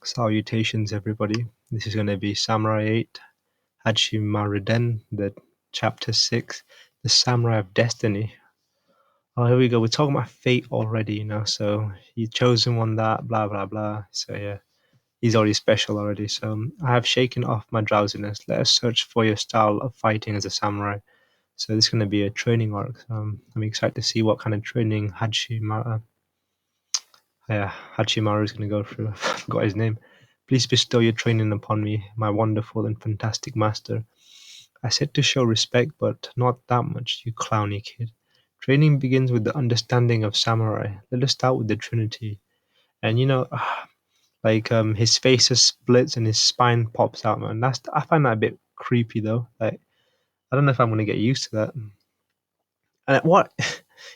Salutations, everybody. This is going to be Samurai 8, Hachimaruden, the chapter 6, the Samurai of Destiny. Oh, here we go. We're talking about fate already. So he's chosen one that, blah, blah, blah. So, yeah, he's already special already. So, I have shaken off my drowsiness. Let us search for your style of fighting as a samurai. So, this is going to be a training arc. I'm excited to see what kind of training Hachimaru is going to go through. I forgot his name. Please bestow your training upon me, my wonderful and fantastic master. I said to show respect, but not that much, you clowny kid. Training begins with the understanding of samurai. Let us start with the Trinity. And his face just splits and his spine pops out, man. I find that a bit creepy though. Like I don't know if I'm gonna get used to that. And what?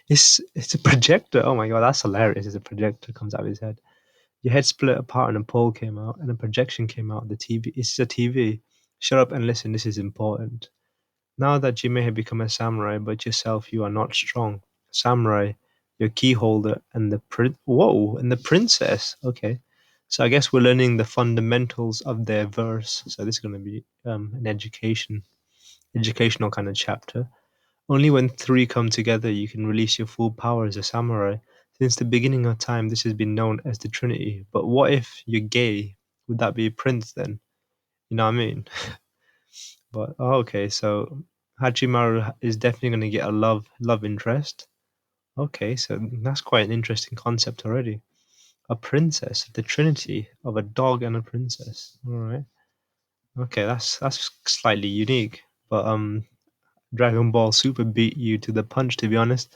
It's a projector. Oh my god, that's hilarious. It's a projector comes out of his head. Your head split apart and a pole came out and a projection came out of the TV. It's a TV. Shut up and listen, this is important. Now that you may have become a samurai, but yourself you are not strong. Samurai, your key holder, and the princess. Okay. So I guess we're learning the fundamentals of their verse. So this is gonna be an educational kind of chapter. Only when three come together you can release your full power as a samurai. Since the beginning of time, this has been known as the Trinity. But what if you're gay? Would that be a prince then? You know what I mean? But okay, so Hachimaru is definitely going to get a love interest. Okay, so that's quite an interesting concept already. A princess, the Trinity of a dog and a princess. All right. Okay, that's slightly unique. But Dragon Ball Super beat you to the punch, to be honest,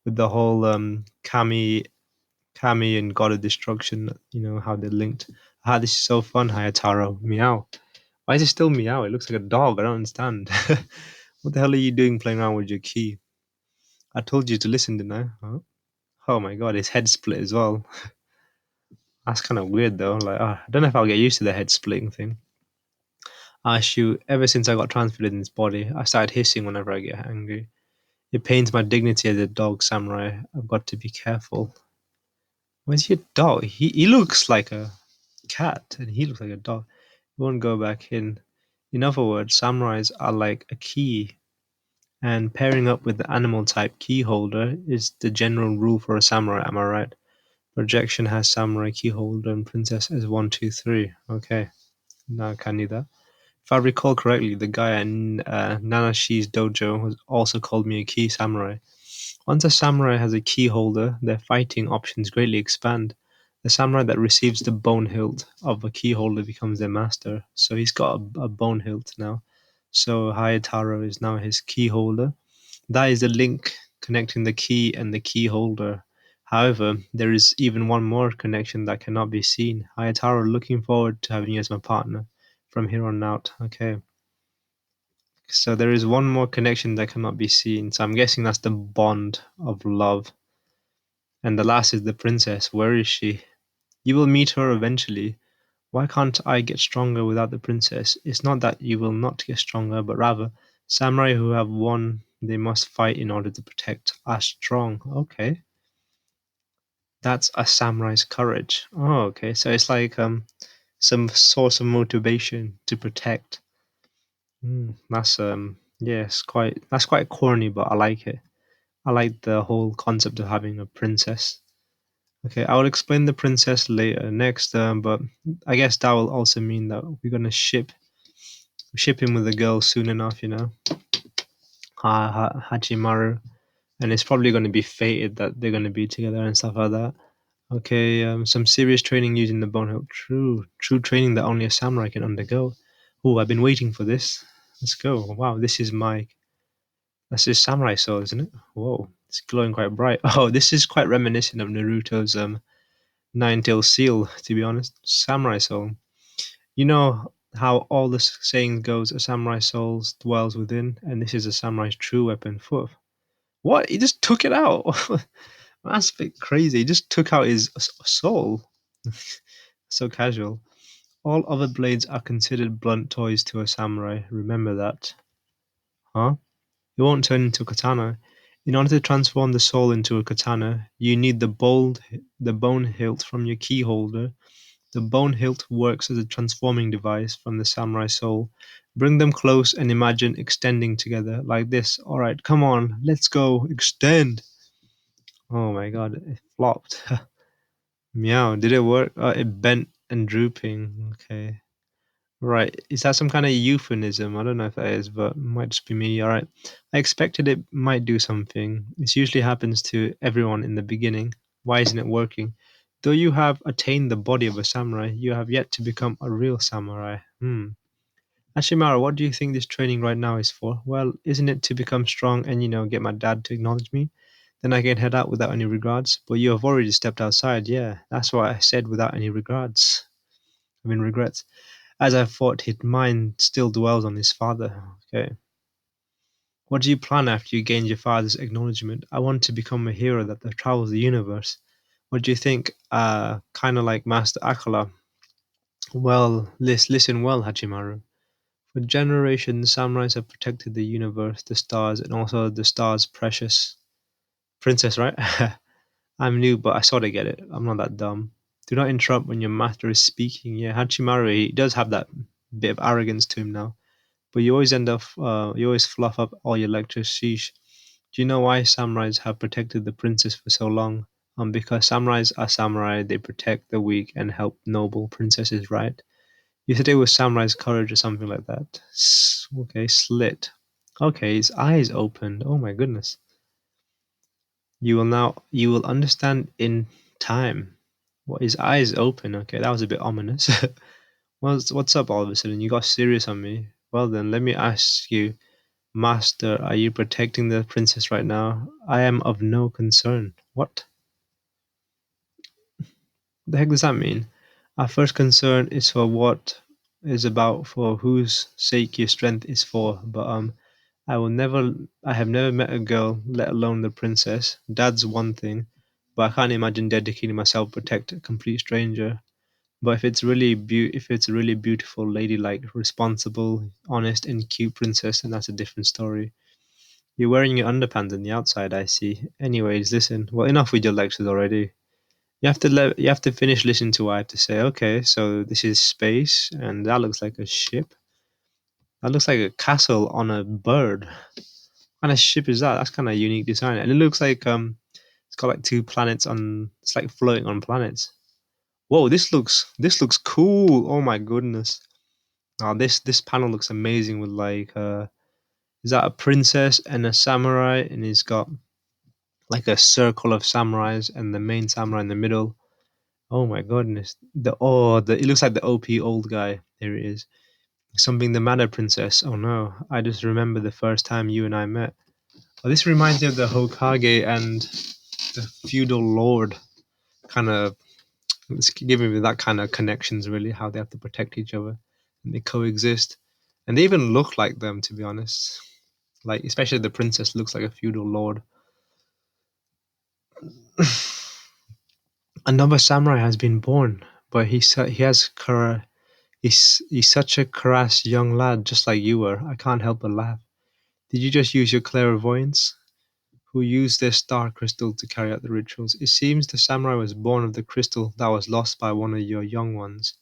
with the whole Kami and God of Destruction. You know how they're linked. Ah, this is so fun, Hayataro. Meow. Why is it still meow? It looks like a dog. I don't understand. What the hell are you doing playing around with your key? I told you to listen, didn't I? Huh? Oh my god, his head split as well. That's kind of weird though. Like, I don't know if I'll get used to the head splitting thing. Ah, shoot. Ever since I got transferred in this body, I started hissing whenever I get angry. It pains my dignity as a dog samurai. I've got to be careful. Where's your dog? He looks like a cat and he looks like a dog. He won't go back in. In other words, samurais are like a key, and pairing up with the animal type key holder is the general rule for a samurai, am I right? Projection has samurai key holder and princess as 1, 2, 3. Okay, now I can do that. If I recall correctly, the guy at Nanashi's dojo was also called me a key samurai. Once a samurai has a key holder, their fighting options greatly expand. The samurai that receives the bone hilt of a key holder becomes their master. So he's got a bone hilt now. So Hayataro is now his key holder. That is the link connecting the key and the key holder. However, there is even one more connection that cannot be seen. Hayataro, looking forward to having you as my partner from here on out. Okay. So there is one more connection that cannot be seen. So I'm guessing that's the bond of love. And the last is the princess. Where is she? You will meet her eventually. Why can't I get stronger without the princess? It's not that you will not get stronger, but rather, samurai who have won, they must fight in order to protect, are strong. Okay. That's a samurai's courage. Oh, okay. So it's like some source of motivation to protect. That's yes, that's quite corny, but I like it. I like the whole concept of having a princess. Okay, I will explain the princess later next, but I guess that will also mean that we're gonna ship him with a girl soon enough, Hachimaru, and it's probably gonna be fated that they're gonna be together and stuff like that. Okay, some serious training using the bone hilt. True training that only a samurai can undergo. Oh, I've been waiting for this. Let's go. Wow, that's his samurai sword, isn't it? Whoa, it's glowing quite bright. Oh, this is quite reminiscent of Naruto's Nine-Tailed Seal, to be honest. Samurai soul. You know how all the saying goes, a samurai soul dwells within, and this is a samurai's true weapon. Foot. What? He just took it out. That's a bit crazy. He just took out his soul. So casual. All other blades are considered blunt toys to a samurai. Remember that. Huh? It won't turn into a katana. In order to transform the soul into a katana, you need the bone hilt from your key holder. The bone hilt works as a transforming device from the samurai soul. Bring them close and imagine extending together like this. All right, come on, let's go. Extend. Oh my god, it flopped. Meow. Did it work? It bent and drooping. Okay. Right. Is that some kind of euphemism? I don't know if that is, but it might just be me. All right. I expected it might do something. This usually happens to everyone in the beginning. Why isn't it working? Though you have attained the body of a samurai, you have yet to become a real samurai. Ashimara, what do you think this training right now is for? Well, isn't it to become strong and, get my dad to acknowledge me? Then I can head out without any regards. But you have already stepped outside. Yeah, that's why I said without any regards. Regrets. As I thought, his mind still dwells on his father. Okay. What do you plan after you gain your father's acknowledgement? I want to become a hero that travels the universe. What do you think? Kind of like Master Akala. Well, listen well, Hachimaru. For generations, samurais have protected the universe, the stars, and also the stars' precious princess, right? I'm new, but I sort of get it. I'm not that dumb. Do not interrupt when your master is speaking. Yeah, Hachimaru, he does have that bit of arrogance to him now. But you always you always fluff up all your lectures. Sheesh. Do you know why samurais have protected the princess for so long? Because samurais are samurai. They protect the weak and help noble princesses, right? You said it was samurai's courage or something like that. Okay, slit. Okay, his eyes opened. Oh my goodness. You will understand in time. What his eyes open. Okay, that was a bit ominous. What's up all of a sudden? You got serious on me. Well then, let me ask you, Master, are you protecting the princess right now? I am of no concern. What the heck does that mean? Our first concern is for what is about for whose sake your strength is for. But I have never met a girl, let alone the princess. Dad's one thing, but I can't imagine dedicating myself to protect a complete stranger. But if it's a really beautiful, ladylike, responsible, honest, and cute princess, then that's a different story. You're wearing your underpants on the outside, I see. Anyways, listen. Well, enough with your lectures already. You have to finish listening to what I have to say. Okay, so this is space, and that looks like a ship. That looks like a castle on a bird. What kind of ship is that? That's kind of unique design, and it looks like it's got like two planets on. It's like floating on planets. Whoa, this looks cool. Oh my goodness. Now this panel looks amazing with like is that a princess and a samurai, and he's got like a circle of samurais and the main samurai in the middle. Oh my goodness. The it looks like the OP old guy. There it is. Something the matter, princess. Oh no. I just remember the first time you and I met. Oh, this reminds me of the Hokage and the feudal lord kind of it's giving me that kind of connections really, how they have to protect each other and they coexist. And they even look like them to be honest. Like especially the princess looks like a feudal lord. Another samurai has been born, but he has he's such a crass young lad, just like you were. I can't help but laugh. Did you just use your clairvoyance? Who used their star crystal to carry out the rituals? It seems the samurai was born of the crystal that was lost by one of your young ones.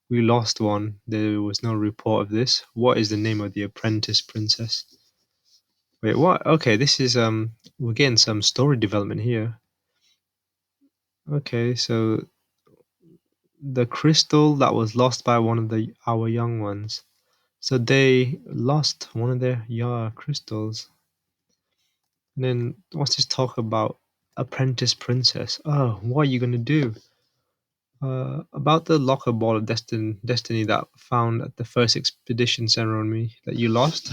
We lost one. There was no report of this. What is the name of the apprentice princess? Wait, what? Okay, this is we're getting some story development here. Okay, so the crystal that was lost by one of our young ones. So they lost one of their crystals. And then what's this talk about apprentice princess? Oh, what are you gonna do? About the locker ball of destiny that found at the first expedition ceremony that you lost.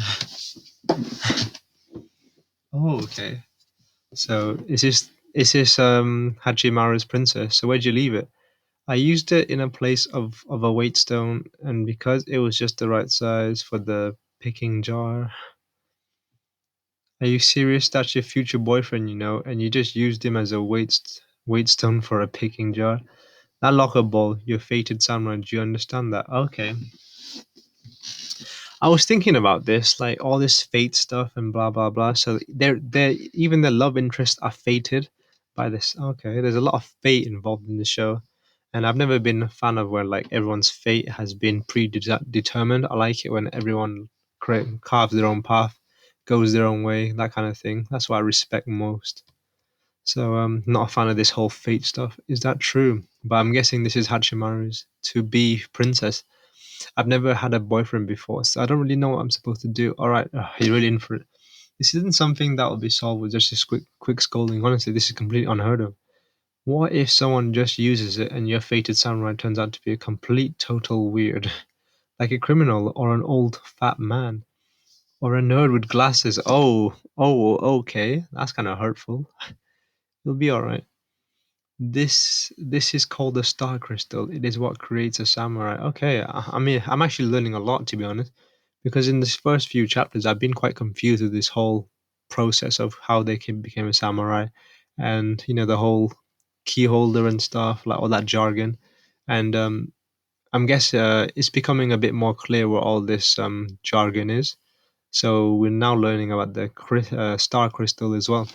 Oh, okay. So is this Hachimaru's princess? So where'd you leave it? I used it in a place of a weight stone, and because it was just the right size for the picking jar. Are you serious? That's your future boyfriend, and you just used him as a weight stone for a picking jar. That locker ball, your fated samurai. Do you understand that? Okay. I was thinking about this, like all this fate stuff and blah blah blah. So they're even the love interests are fated by this. Okay, there's a lot of fate involved in the show. And I've never been a fan of where like everyone's fate has been predetermined. I like it when everyone carves their own path, goes their own way, that kind of thing. That's what I respect most. So not a fan of this whole fate stuff. Is that true? But I'm guessing this is Hachimaru's to be princess. I've never had a boyfriend before, so I don't really know what I'm supposed to do. All right, you're really in for it. This isn't something that will be solved with just this quick scolding. Honestly, this is completely unheard of. What if someone just uses it and your fated samurai turns out to be a complete total weird, like a criminal or an old fat man or a nerd with glasses? Okay, that's kind of hurtful. It'll be all right. This is called the star crystal. It is what creates a samurai. Okay, I mean, I'm actually learning a lot to be honest, because in this first few chapters, I've been quite confused with this whole process of how they became a samurai, and the whole key holder and stuff, like all that jargon, and I'm guess it's becoming a bit more clear what all this jargon is. So we're now learning about the star crystal as well.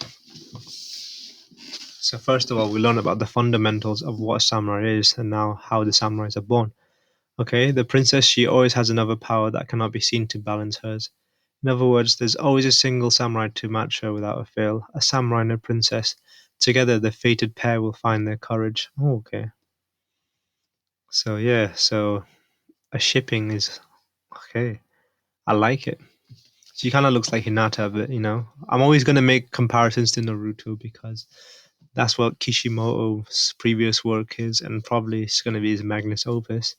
So first of all, we learn about the fundamentals of what a samurai is and now how the samurais are born. Okay, the princess, she always has another power that cannot be seen to balance hers. In other words, there's always a single samurai to match her without a fail. A samurai and a princess. Together, the fated pair will find their courage. Oh, okay. So yeah, so a shipping is okay. I like it. She kind of looks like Hinata, but I'm always gonna make comparisons to Naruto because that's what Kishimoto's previous work is, and probably it's gonna be his magnus opus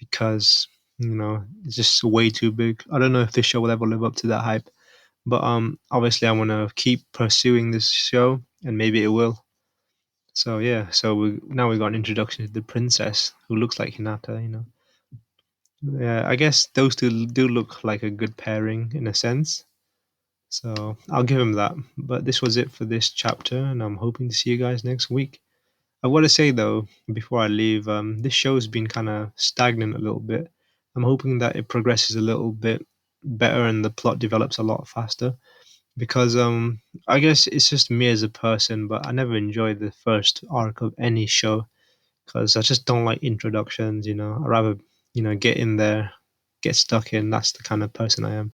because it's just way too big. I don't know if this show will ever live up to that hype, but obviously I want to keep pursuing this show, and maybe it will. So yeah, so we got an introduction to the princess who looks like Hinata. Yeah, I guess those two do look like a good pairing in a sense. So I'll give him that. But this was it for this chapter, and I'm hoping to see you guys next week. I want to say though, before I leave, this show's been kind of stagnant a little bit. I'm hoping that it progresses a little bit better and the plot develops a lot faster because I guess it's just me as a person, but I never enjoy the first arc of any show because I just don't like introductions. I rather get in there, get stuck in. That's the kind of person I am.